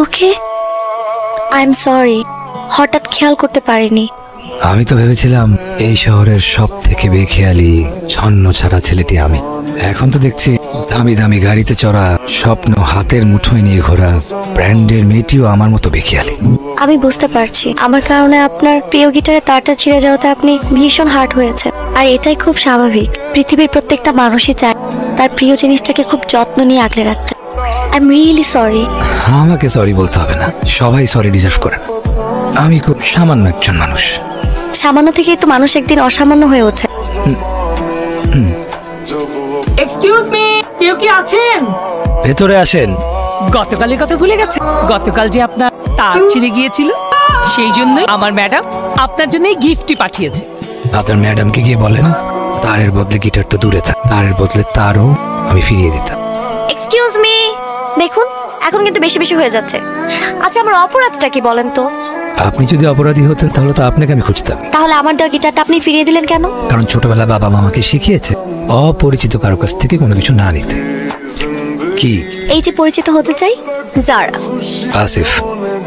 Okay? I am sorry, হঠাৎ খেয়াল করতে পারিনি। আমি তো ভেবেছিলাম এই শহরের সব থেকে বেখেয়ালি ছন্ন ছাড়া ছেলেটি আমি। এখন তো দেখছি দামি দামি গাড়িতে চড়া, স্বপ্ন হাতের মুঠোয় নিয়ে ঘোরা ব্র্যান্ডের মেয়েটিও আমার মতো বেখেয়ালি। আমি বুঝতে পারছি আমার কারণে আপনার প্রিয় গিটারের তারটা ছিঁড়ে যাওয়াতে আপনি ভীষণ হার্ট হয়েছে, আর এটাই খুব স্বাভাবিক। পৃথিবীর প্রত্যেকটা মানুষই চায় তার প্রিয় জিনিসটাকে খুব যত্ন নিয়ে আগলে রাখতে। I am really sorry. আমাকে সরি বলতে হবে না, সবাই সরি ডিজার্ভ করে না। আমি খুব সামান্য একজন মানুষ। সামান্য থেকেই তো মানুষ একদিন অসামান্য হয়ে ওঠে। এক্সকিউজ মি, কেউ কি আছেন? ভেতরে আসেন। গতকালের কথা ভুলে গেছে? গতকাল যে আপনার তার ছিঁড়ে গিয়েছিল, সেই জন্যই আমার ম্যাডাম আপনার জন্য এই গিফটটি পাঠিয়েছে। আপনার ম্যাডামকে গিয়ে বলেন তারের বদলে গিটার তো দূরে থাক, তারের বদলে তারও আমি ফিরিয়ে দিতাম। এক্সকিউজ মি, দেখুন এখন কিন্তু বেশি বেশি হয়ে যাচ্ছে। আচ্ছা, আমার অপরাধটা কি বলেন তো? আপনি যদি অপরাধী হতেন তাহলে তো আপনাকে আমি খুঁজতাম। তাহলে আমার দেওয়া গিটারটা আপনি ফিরিয়ে দিলেন কেন? কারণ ছোটবেলা বাবা মা আমাকে শিখিয়েছে অপরিচিত কারো কাছ থেকে কোনো কিছু না নিতে। কি? এই যে পরিচিত হতে চাই, যারা। আসিফ।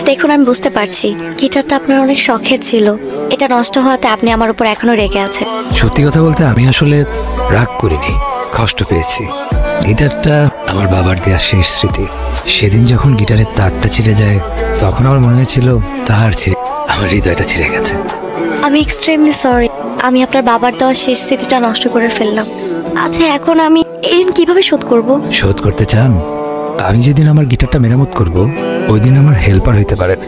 দেখুন, আমি বুঝতে পারছি গিটারটা আপনার অনেক শখের ছিল, এটা নষ্ট হওয়াতে আপনি আমার উপর এখনো রেগে আছেন। সত্যি কথা বলতে আমি আসলে রাগ করিনি, কষ্ট পেয়েছি। গিটারটা আমার বাবার দেওয়া শেষ স্মৃতি। সেদিন যখন গিটারের তারটা ছিঁড়ে যায় তখন আমার মনে হয়েছিল তার ছিঁড়ে আমার হৃদয়টা ছিঁড়ে গেছে। আমি এক্সট্রিমলি সরি, আমি আপনার বাবার দেওয়া শেষ স্মৃতিটা নষ্ট করে ফেললাম। আচ্ছা, এখন আমি এই ঋণ কিভাবে শোধ করব? শোধ করতে চান? আমি যেদিন আমার গিটারটা মেরামত করব ওই দিন আমার হেল্পার হইতে পারেন।